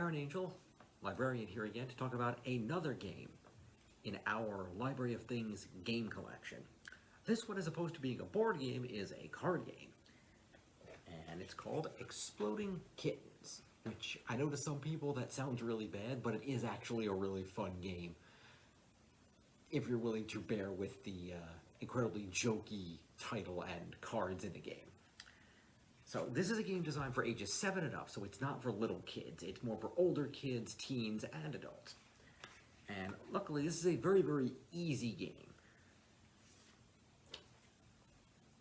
Barron Angell, librarian here again to talk about another game in our Library of Things game collection. This one, as opposed to being a board game, is a card game. And it's called Exploding Kittens, which I know to some people that sounds really bad, but it is actually a really fun game if you're willing to bear with the incredibly jokey title and cards in the game. So this is a game designed for ages 7 and up, so it's not for little kids. It's more for older kids, teens, and adults. And luckily, this is a very, very easy game.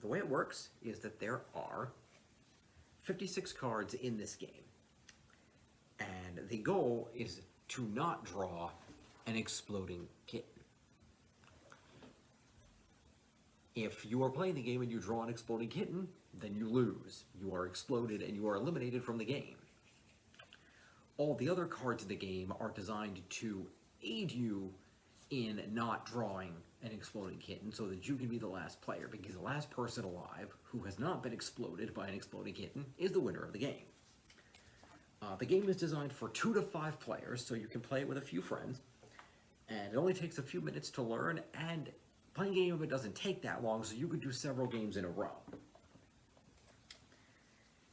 The way it works is that there are 56 cards in this game. And the goal is to not draw an exploding kitten. If you are playing the game and you draw an exploding kitten, then you lose. You are exploded and you are eliminated from the game. All the other cards in the game are designed to aid you in not drawing an exploding kitten so that you can be the last player, because the last person alive who has not been exploded by an exploding kitten is the winner of the game. The game is designed for 2 to 5 players, so you can play it with a few friends, and it only takes a few minutes to learn, and playing a game of it doesn't take that long, so you could do several games in a row.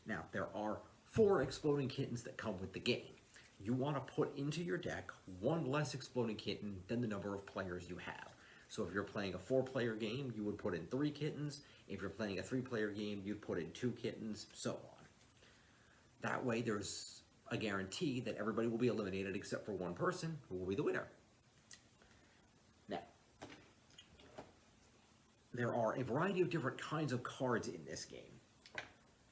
Now, there are 4 exploding kittens that come with the game. You want to put into your deck 1 less exploding kitten than the number of players you have. So if you're playing a 4-player game, you would put in 3 kittens. If you're playing a 3-player game, you'd put in 2 kittens, so on. That way, there's a guarantee that everybody will be eliminated except for one person, who will be the winner. Now, there are a variety of different kinds of cards in this game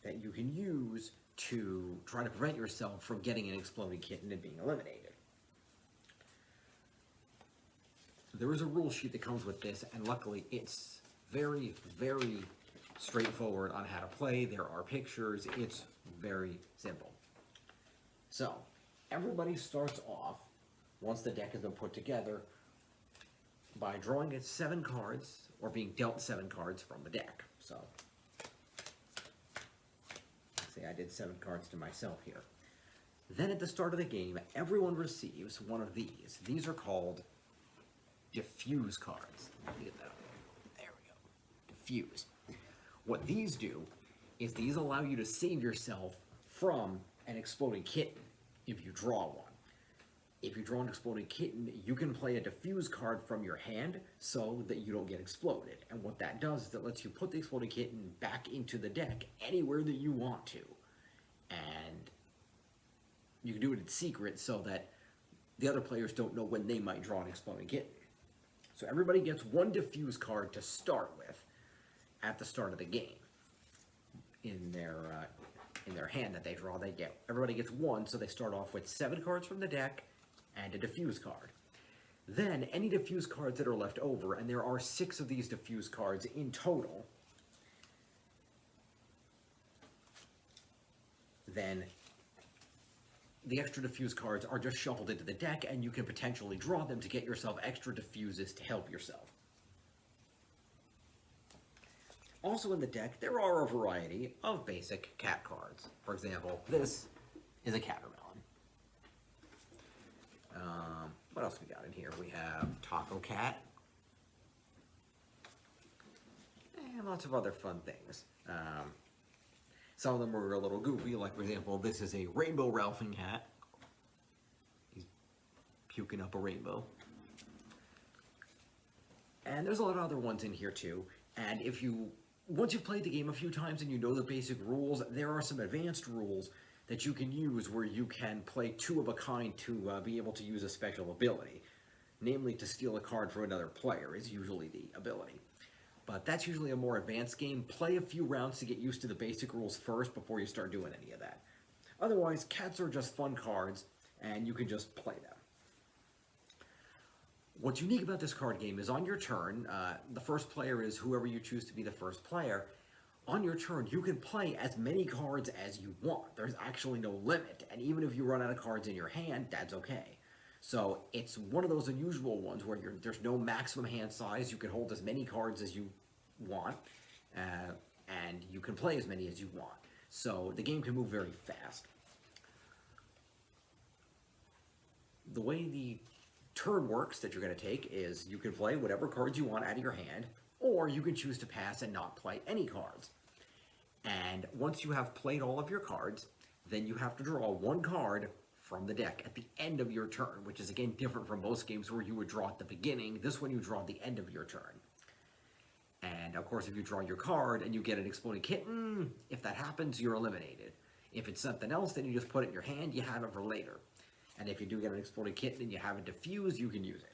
that you can use to try to prevent yourself from getting an exploding kitten and being eliminated. There is a rule sheet that comes with this, and luckily it's very, very straightforward on how to play. There are pictures. It's very simple. So, everybody starts off, once the deck has been put together, by drawing 7 cards, or being dealt 7 cards from the deck. So, say I did 7 cards to myself here. Then at the start of the game, everyone receives one of these. These are called Diffuse Cards. Get that. There we go. Diffuse. What these do is these allow you to save yourself from an exploding kitten if you draw one. If you draw an exploding kitten, you can play a diffuse card from your hand so that you don't get exploded. And what that does is it lets you put the exploding kitten back into the deck anywhere that you want to. And you can do it in secret so that the other players don't know when they might draw an exploding kitten. So everybody gets 1 diffuse card to start with at the start of the game. In their hand that they draw, everybody gets 1, so they start off with 7 cards from the deck and a diffuse card. Then, any diffuse cards that are left over, and there are 6 of these diffuse cards in total, then the extra diffuse cards are just shuffled into the deck, and you can potentially draw them to get yourself extra diffuses to help yourself. Also in the deck, there are a variety of basic cat cards. For example, this is a Catermelon. What else we got in here? We have Taco Cat. And lots of other fun things. Some of them are a little goofy, like for example, this is a Rainbow Ralphing hat. He's puking up a rainbow. And there's a lot of other ones in here too. And once you've played the game a few times and you know the basic rules, there are some advanced rules that you can use where you can play 2 of a kind to be able to use a special ability. Namely, to steal a card from another player is usually the ability. But that's usually a more advanced game. Play a few rounds to get used to the basic rules first before you start doing any of that. Otherwise, cats are just fun cards, and you can just play them. What's unique about this card game is on your turn, the first player is whoever you choose to be the first player. On your turn, you can play as many cards as you want. There's actually no limit, and even if you run out of cards in your hand, that's okay. So it's one of those unusual ones where there's no maximum hand size. You can hold as many cards as you want, and you can play as many as you want. So the game can move very fast. the way the turn works that you're going to take is you can play whatever cards you want out of your hand, or you can choose to pass and not play any cards. And once you have played all of your cards, then you have to draw one card from the deck at the end of your turn, which is again different from most games where you would draw at the beginning. This one you draw at the end of your turn. And of course, if you draw your card and you get an Exploding Kitten, if that happens, you're eliminated. If it's something else, then you just put it in your hand, you have it for later. And if you do get an Exploding Kitten and you have it diffused, you can use it.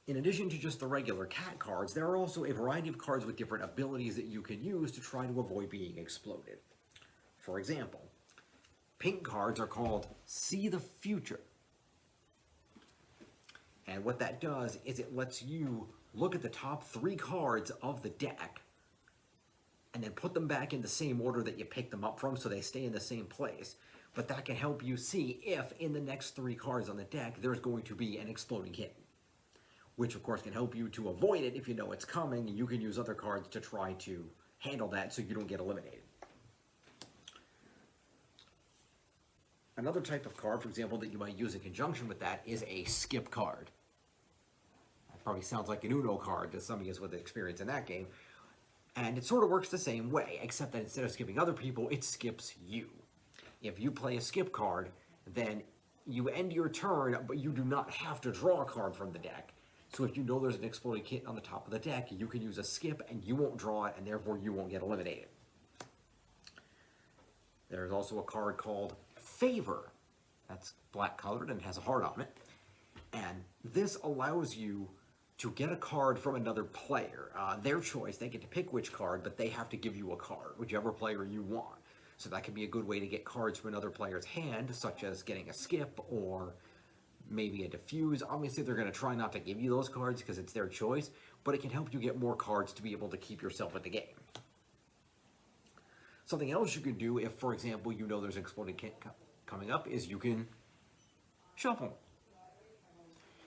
In addition to just the regular cat cards, there are also a variety of cards with different abilities that you can use to try to avoid being exploded. For example, pink cards are called See the Future. And what that does is it lets you look at the top 3 cards of the deck and then put them back in the same order that you picked them up from so they stay in the same place. But that can help you see if in the next 3 cards on the deck there's going to be an Exploding Kitten, which of course can help you to avoid it if you know it's coming, and you can use other cards to try to handle that so you don't get eliminated. Another type of card, for example, that you might use in conjunction with that is a skip card. That probably sounds like an Uno card to some of you with experience in that game. And it sort of works the same way, except that instead of skipping other people, it skips you. If you play a skip card, then you end your turn, but you do not have to draw a card from the deck. So if you know there's an Exploding Kitten on the top of the deck, you can use a skip and you won't draw it, and therefore you won't get eliminated. There's also a card called Favor. That's black colored and has a heart on it. And this allows you to get a card from another player. Their choice, they get to pick which card, but they have to give you a card, whichever player you want. So that can be a good way to get cards from another player's hand, such as getting a skip or maybe a diffuse. Obviously, they're going to try not to give you those cards because it's their choice, but it can help you get more cards to be able to keep yourself in the game. Something else you can do if, for example, you know there's an Exploding Kitten coming up is you can shuffle.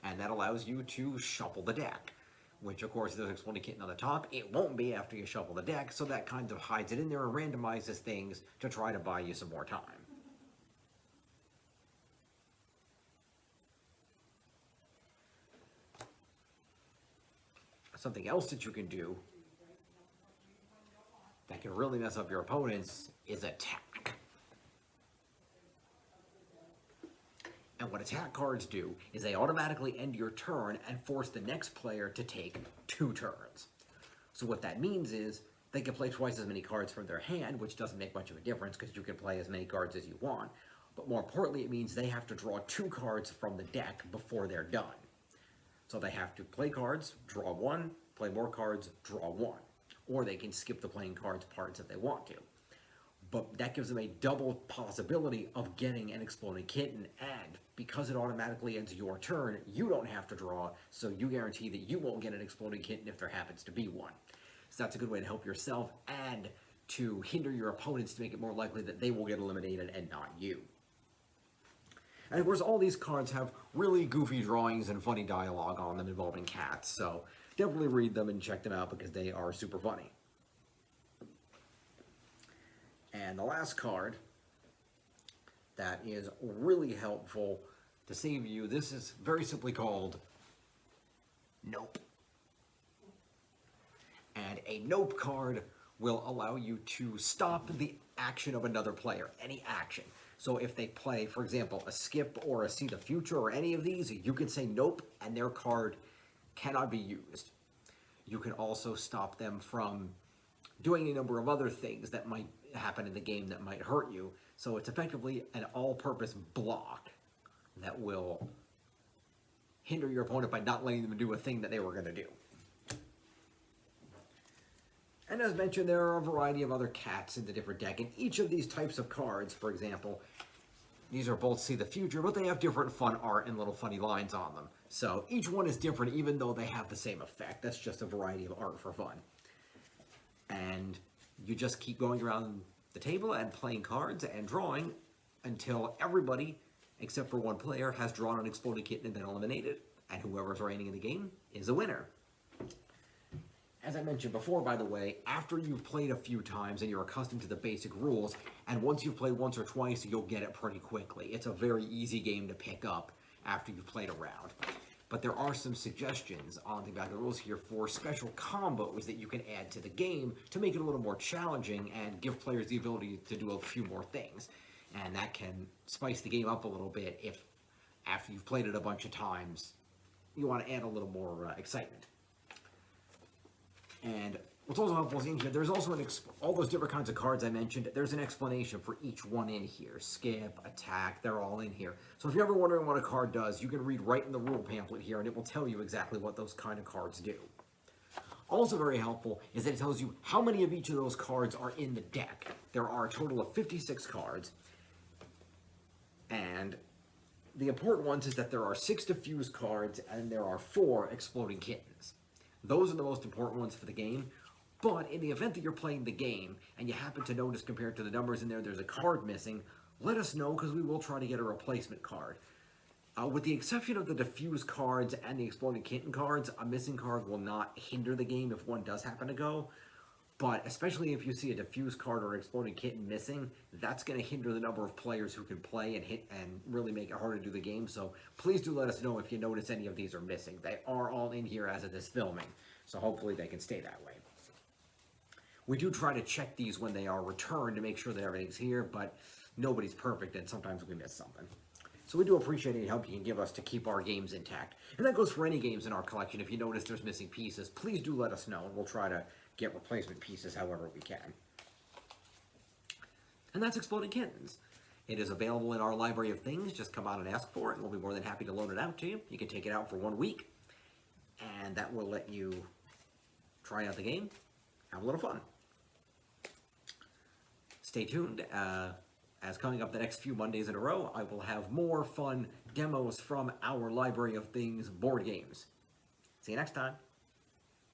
And that allows you to shuffle the deck, which of course if there's an Exploding Kitten on the top, it won't be after you shuffle the deck, so that kind of hides it in there and randomizes things to try to buy you some more time. Something else that you can do that can really mess up your opponents is attack. And what attack cards do is they automatically end your turn and force the next player to take 2 turns. So what that means is they can play twice as many cards from their hand, which doesn't make much of a difference because you can play as many cards as you want. But more importantly, it means they have to draw 2 cards from the deck before they're done. So they have to play cards, draw 1, play more cards, draw 1. Or they can skip the playing cards parts if they want to. But that gives them a double possibility of getting an Exploding Kitten, and because it automatically ends your turn, you don't have to draw, so you guarantee that you won't get an Exploding Kitten if there happens to be one. So that's a good way to help yourself and to hinder your opponents to make it more likely that they will get eliminated and not you. And of course, all these cards have really goofy drawings and funny dialogue on them involving cats, so definitely read them and check them out because they are super funny. And the last card that is really helpful to save you, this is very simply called Nope. And a Nope card will allow you to stop the action of another player, any action. So if they play, for example, a skip or a See the Future or any of these, you can say nope and their card cannot be used. You can also stop them from doing a number of other things that might happen in the game that might hurt you. So it's effectively an all-purpose block that will hinder your opponent by not letting them do a thing that they were going to do. And as mentioned, there are a variety of other cats in the different deck, and each of these types of cards, for example, these are both See the Future, but they have different fun art and little funny lines on them. So each one is different, even though they have the same effect. That's just a variety of art for fun. And you just keep going around the table and playing cards and drawing until everybody, except for one player, has drawn an Exploding Kitten and been eliminated, and whoever's reigning in the game is a winner. as I mentioned before, by the way, after you've played a few times and you're accustomed to the basic rules, and once you've played once or twice, you'll get it pretty quickly. It's a very easy game to pick up after you've played around. But there are some suggestions on the back of the rules here for special combos that you can add to the game to make it a little more challenging and give players the ability to do a few more things. And that can spice the game up a little bit if, after you've played it a bunch of times, you want to add a little more excitement. And what's also helpful is in here, there's also all those different kinds of cards I mentioned, there's an explanation for each one in here. Skip, attack, they're all in here. So if you're ever wondering what a card does, you can read right in the rule pamphlet here and it will tell you exactly what those kind of cards do. Also very helpful is that it tells you how many of each of those cards are in the deck. There are a total of 56 cards. And the important ones is that there are 6 Diffuse cards and there are 4 Exploding Kittens. Those are the most important ones for the game, but in the event that you're playing the game and you happen to notice compared to the numbers in there there's a card missing, let us know because we will try to get a replacement card. With the exception of the Diffuse cards and the Exploding Kitten cards, a missing card will not hinder the game if one does happen to go, but especially if you see a Diffuse card or Exploding Kitten missing, that's going to hinder the number of players who can play and hit and really make it hard to do the game. So please do let us know if you notice any of these are missing. They are all in here as of this filming, so hopefully they can stay that way. We do try to check these when they are returned to make sure that everything's here, but nobody's perfect and sometimes we miss something. So we do appreciate any help you can give us to keep our games intact. And that goes for any games in our collection. If you notice there's missing pieces, please do let us know and we'll try to get replacement pieces however we can. And that's Exploding Kittens. It is available in our library of things. Just come out and ask for it and we'll be more than happy to loan it out to you. You can take it out for 1 week and that will let you try out the game, have a little fun. Stay tuned. As coming up the next few Mondays in a row, I will have more fun demos from our library of things board games. See you next time.